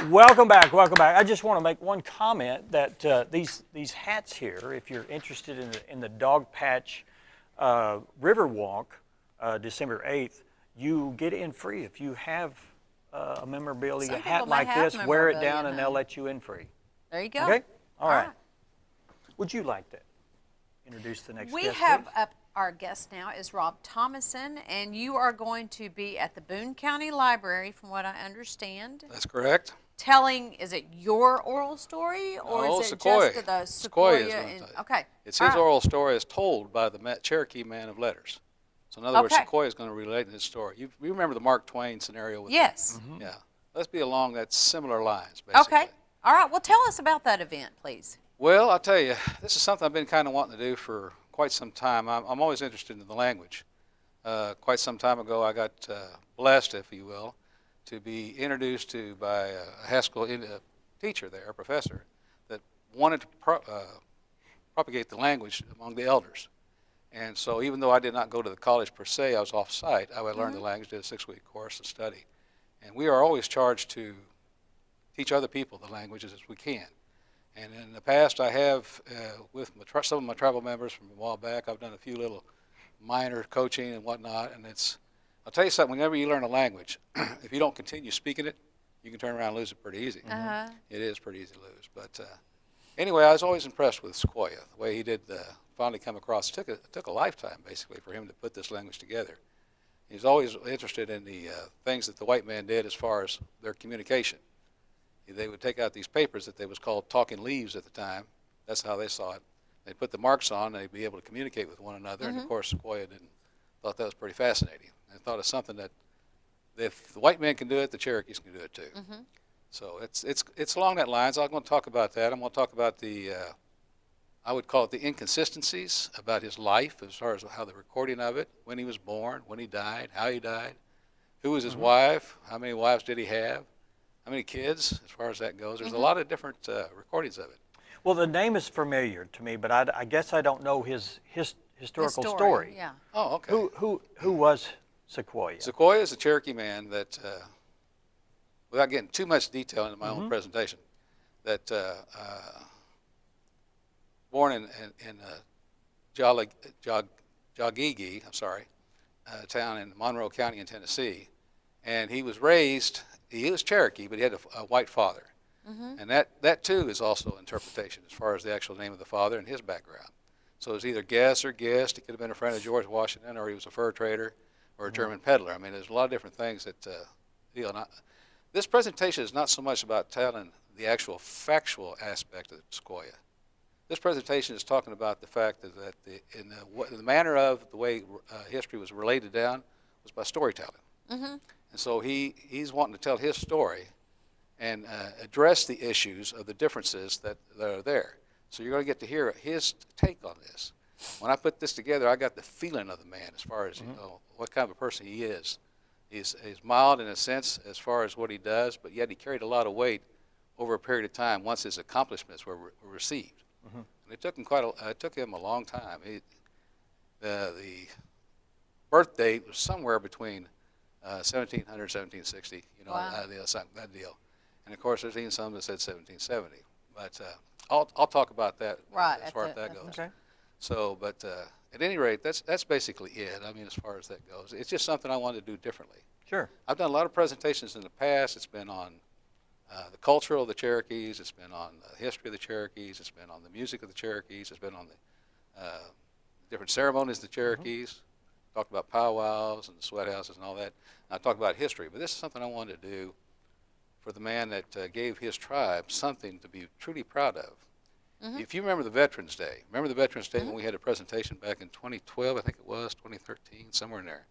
Welcome back, welcome back. I just want to make one comment that these hats here, if you're interested in the Dog Patch River Walk, December 8th, you get in free. If you have a memorabilia hat like this, wear it down and they'll let you in free. There you go. Okay? All right. Would you like to introduce the next guest? We have our guest now is Rob Thomason, and you are going to be at the Boone County Library, from what I understand. That's correct. Telling, is it your oral story, or is it Sequoyah. just the Sequoyah? Okay. It's his oral story as told by the Cherokee man of letters. So in other words, Sequoyah is going to relate his story. You remember the Mark Twain scenario? With yes. Yeah. Let's be along that similar lines, basically. Okay. All right. Well, tell us about that event, please. Well, I'll tell you, this is something I've been kind of wanting to do for quite some time. I'm always interested in the language. Quite some time ago, I got blessed, if you will, to be introduced to by a high school teacher there, a professor, that wanted to propagate the language among the elders. And so even though I did not go to the college per se, I was off-site, I would learn the language, did a 6-week course of study. And we are always charged to teach other people the languages as we can. And in the past, I have, with some of my tribal members from a while back, I've done a few little minor coaching and whatnot. And I'll tell you something, whenever you learn a language, if you don't continue speaking it, you can turn around and lose it pretty easy. It is pretty easy to lose. But anyway, I was always impressed with Sequoyah, the way he did finally come across. It took a lifetime, basically, for him to put this language together. He was always interested in the things that the white man did as far as their communication. They would take out these papers that they was called talking leaves at the time. That's how they saw it. They'd put the marks on, they'd be able to communicate with one another. And of course, Sequoyah thought that was pretty fascinating. And thought of something that if the white man can do it, the Cherokees can do it too. So it's along that lines. I'm going to talk about that. I'm going to talk about the, I would call it the inconsistencies about his life as far as how the recording of it, when he was born, when he died, how he died, who was his wife, how many wives did he have, how many kids, as far as that goes. There's a lot of different recordings of it. Well, the name is familiar to me, but I guess I don't know his historical story. Yeah. Oh, okay. Who was Sequoyah? Sequoyah is a Cherokee man that, without getting too much detail into my own presentation, that born in Jogigi, town in Monroe County in Tennessee, and he was raised. He was Cherokee, but he had a white father. And that too is also interpretation as far as the actual name of the father and his background. So it was either Guess or Gist. He could have been a friend of George Washington, or he was a fur trader or a German peddler. I mean, there's a lot of different things that deal. This presentation is not so much about telling the actual factual aspect of Sequoyah. This presentation is talking about the fact that the manner of the way history was related down was by storytelling. And so he's wanting to tell his story and address the issues of the differences that are there. So you're going to get to hear his take on this. When I put this together, I got the feeling of the man as far as you know, what kind of a person he is. He's mild in a sense as far as what he does, but yet he carried a lot of weight over a period of time once his accomplishments were received. And it took him it took him a long time. The birth date was somewhere between 1700 and 1760, you know, that deal. And of course, there's even some that said 1770. But I'll talk about that as far as that goes. Okay. So, but at any rate, that's basically it. I mean, as far as that goes, it's just something I wanted to do differently. Sure. I've done a lot of presentations in the past. It's been on the culture of the Cherokees. It's been on the history of the Cherokees. It's been on the music of the Cherokees. It's been on the different ceremonies of the Cherokees. Talked about powwows and the sweat houses and all that. And I talked about history, but this is something I wanted to do for the man that gave his tribe something to be truly proud of. If you remember the Veterans Day, when we had a presentation back in 2012, I think it was, 2013, somewhere in there.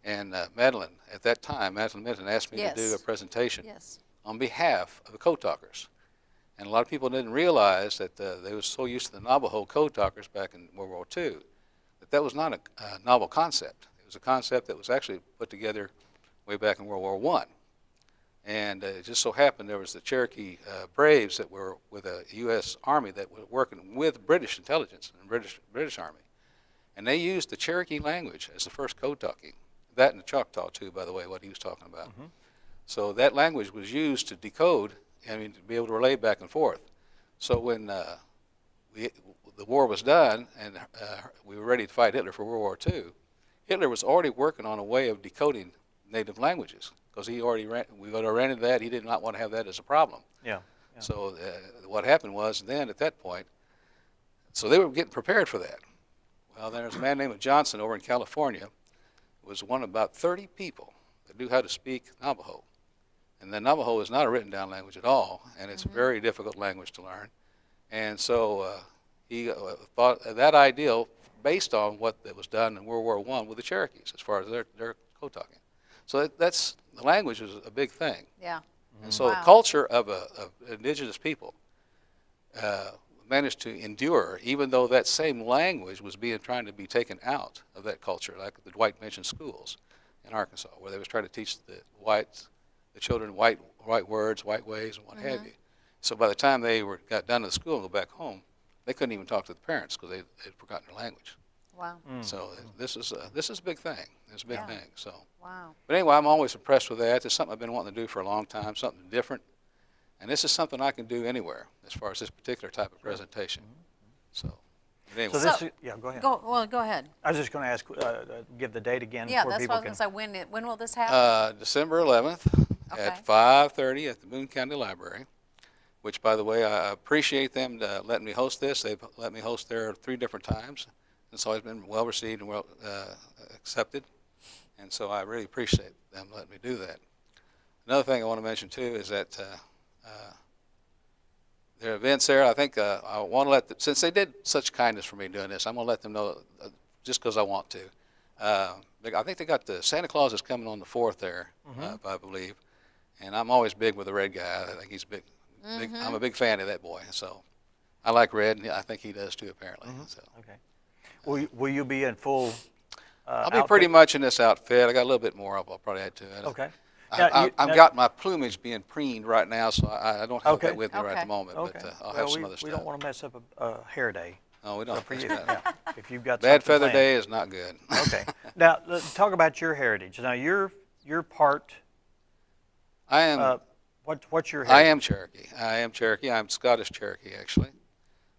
And Madeline, at that time, Madeline Minton asked me to do a presentation on behalf of the code talkers. And a lot of people didn't realize that they were so used to the Navajo code talkers back in World War II that was not a novel concept. It was a concept that was actually put together way back in World War I. And it just so happened there was the Cherokee Braves that were with a U.S. Army that were working with British intelligence and British Army. And they used the Cherokee language as the first code talking. That and the Choctaw too, by the way, what he was talking about. So that language was used to decode I mean, to be able to relay back and forth. So when the war was done and we were ready to fight Hitler for World War II, Hitler was already working on a way of decoding native languages because we already ran that. He did not want to have that as a problem. Yeah. So what happened was then at that point, so they were getting prepared for that. Well, there's a man named Johnson over in California, was one of about 30 people that knew how to speak Navajo. And the Navajo is not a written down language at all, and it's a very difficult language to learn. And so he thought that ideal based on what was done in World War I with the Cherokees as far as their code talking. So that's, the language is a big thing. Yeah. And so the culture of indigenous people managed to endure, even though that same language was trying to be taken out of that culture, like the white mission schools in Arkansas, where they was trying to teach the children white words, white ways, and what have you. So by the time they got done with school and go back home, they couldn't even talk to the parents because they'd forgotten their language. Wow. So this is a big thing. It's a big thing. So. Wow. But anyway, I'm always impressed with that. It's something I've been wanting to do for a long time, something different. And this is something I can do anywhere as far as this particular type of presentation. So, but anyway. So this is, yeah, go ahead. Go ahead. I was just going to ask, give the date again Yeah, for that's people what I was going to say. When will this happen? December 11th at 5:30 at the Boone County Library, which, by the way, I appreciate them letting me host this. They've let me host there 3 different times. It's always been well received and well accepted. And so I really appreciate them letting me do that. Another thing I want to mention, too, is that there are events there. I think I want to since they did such kindness for me doing this, I'm going to let them know just because I want to. I think they got the Santa Claus is coming on the 4th there, I believe. And I'm always big with the red guy. I think he's big. I'm a big fan of that boy. So I like red, and I think he does, too, apparently. So. Okay. Will you be in full I'll be pretty much in this outfit. I got a little bit more I'll probably add to it. Okay. I've got my plumage being preened right now, so I don't have that with me right at the moment, Okay. but I'll have some other stuff. We don't want to mess up a hair day. No, we don't. For you, yeah. If you've got Bad something feather planned. day is not good. Okay. Now, let's talk about your heritage. Now, you're part. I am. What's your heritage? I am Cherokee. I am Cherokee. I'm Scottish Cherokee, actually.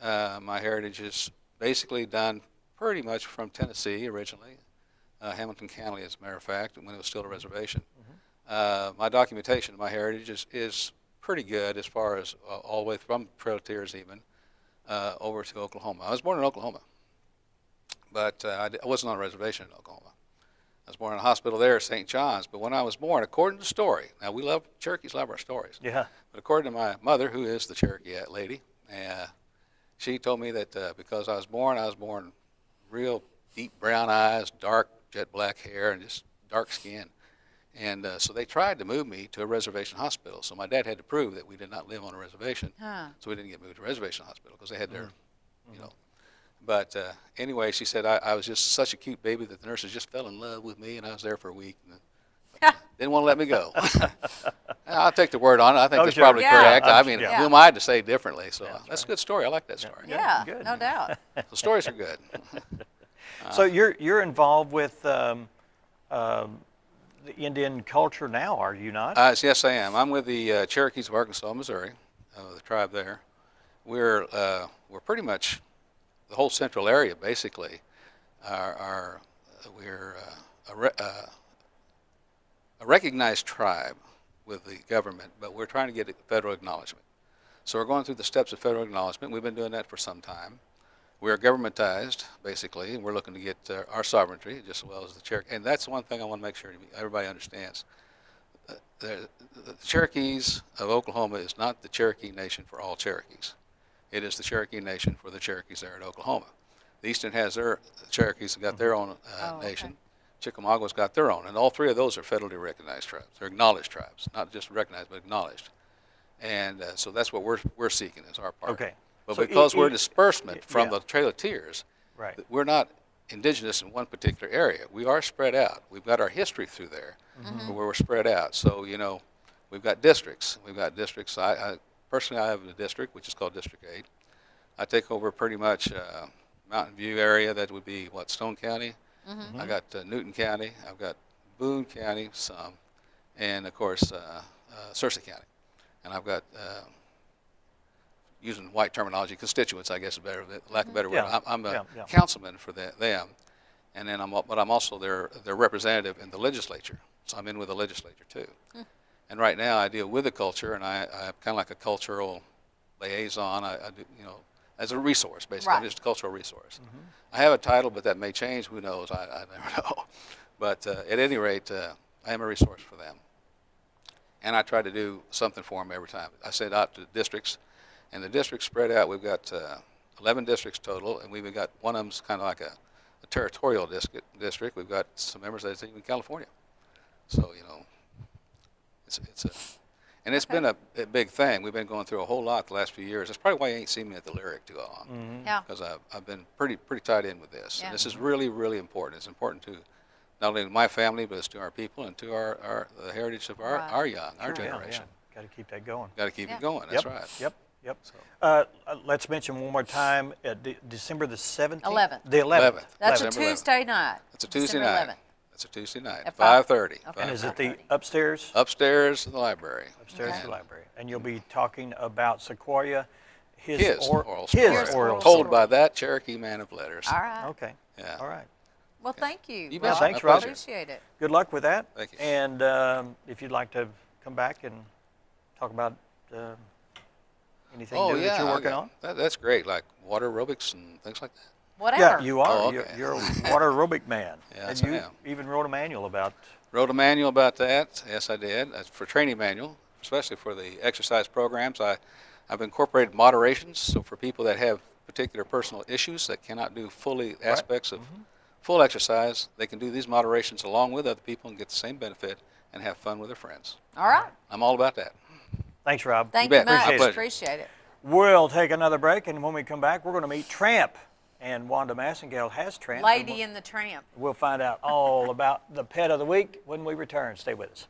My heritage is basically done pretty much from Tennessee originally, Hamilton County, as a matter of fact, when it was still a reservation. My documentation of my heritage is pretty good as far as all the way from Trail of Tears even over to Oklahoma. I was born in Oklahoma, but I wasn't on a reservation in Oklahoma. I was born in a hospital there at St. John's, but when I was born, according to the story, now Cherokees love our stories. Yeah. But according to my mother, who is the Cherokee lady, she told me that because I was born real deep brown eyes, dark jet black hair, and just dark skin. And so they tried to move me to a reservation hospital. So my dad had to prove that we did not live on a reservation. So we didn't get moved to a reservation hospital because they had their, you know. But anyway, she said I was just such a cute baby that the nurses just fell in love with me, and I was there for a week. And didn't want to let me go. I'll take the word on it. I think that's probably correct. I mean, who am I to say differently? So that's a good story. I like that story. Yeah, good. no doubt. The stories are good. So you're involved with the Indian culture now, are you not? Yes, I am. I'm with the Cherokees of Arkansas, Missouri, the tribe there. We're pretty much the whole central area, basically. We're a recognized tribe with the government, but we're trying to get federal acknowledgement. So we're going through the steps of federal acknowledgement. We've been doing that for some time. We're governmentized, basically, and we're looking to get our sovereignty just as well as the Cherokee. And that's one thing I want to make sure everybody understands. The Cherokees of Oklahoma is not the Cherokee Nation for all Cherokees. It is the Cherokee Nation for the Cherokees there in Oklahoma. The Eastern has the Cherokees have got their own nation. Chickamauga's got their own, and all 3 of those are federally recognized tribes. They're acknowledged tribes, not just recognized, but acknowledged. And so that's what we're seeking as our part. Okay. But So because we're a disbursement from yeah. the Trail of Tears, Right. we're not indigenous in one particular area. We are spread out. We've got our history through there, where we're spread out. So, you know, we've got districts. I personally, I have a district, which is called District 8. I take over pretty much Mountain View area. That would be, Stone County. I got Newton County. I've got Boone County, some, and, of course, Searcy County. and I've got, using white terminology, constituents, I guess, is better, lack of a better word. Yeah. I'm a Yeah. councilman for them, and then but I'm also their representative in the legislature. So I'm in with the legislature too. And right now I deal with the culture, and I'm kind of like a cultural liaison. I do, as a resource, basically. I'm Right. just a cultural resource. I have a title, but that may change. Who knows? I never know. But at any rate, I am a resource for them. And I try to do something for them every time. I send out to districts, and the districts spread out. We've got 11 districts total, and we've got one of them's kind of like a territorial district. We've got some members that's even in California. So, it's been a big thing. We've been going through a whole lot the last few years. That's probably why you ain't seen me at the Lyric too long. Yeah. Because I've been pretty tied in with this. Yeah. And this is really, really important. It's important to not only my family, but it's to our people and to the heritage of our Right. young, our Yeah, generation. yeah. Got to keep that going. Got to keep Yeah. it going. That's Yep, right. Yep. So, Let's mention one more time, December the 17th? 11th. The 11th. That's a December 11th. Tuesday night. it's a Tuesday December night. 11th. It's a Tuesday night. At 5:30. Okay. And is it the 5:30. upstairs? Upstairs in the library. Upstairs Okay. in the library. And you'll be talking about Sequoyah, His oral story. his oral Told story. by that Cherokee man of letters. All right. Okay, Yeah. all right. Well, thank you. You bet. Rob. Thanks, My Rob. pleasure. Appreciate it. Good luck with that. Thank you. And if you'd like to come back and talk about anything new that you're working on. That's great, like water aerobics and things like that. Whatever. Yeah, you are. Oh, okay. You're a water aerobic man. Yes, and I you am. even wrote a manual about. Wrote a manual about that. Yes, I did. That's for training manual, especially for the exercise programs. I've incorporated moderations, so for people that have particular personal issues that cannot do fully aspects of full exercise, they can do these moderations along with other people and get the same benefit and have fun with their friends. All right. I'm all about that. Thanks, Rob. Thank You you bet. much. My pleasure. Appreciate it. We'll take another break, and when we come back, we're going to meet Tramp. And Wanda Massengale has Tramp. and Lady in the Tramp. We'll find out all about the pet of the week when we return. Stay with us.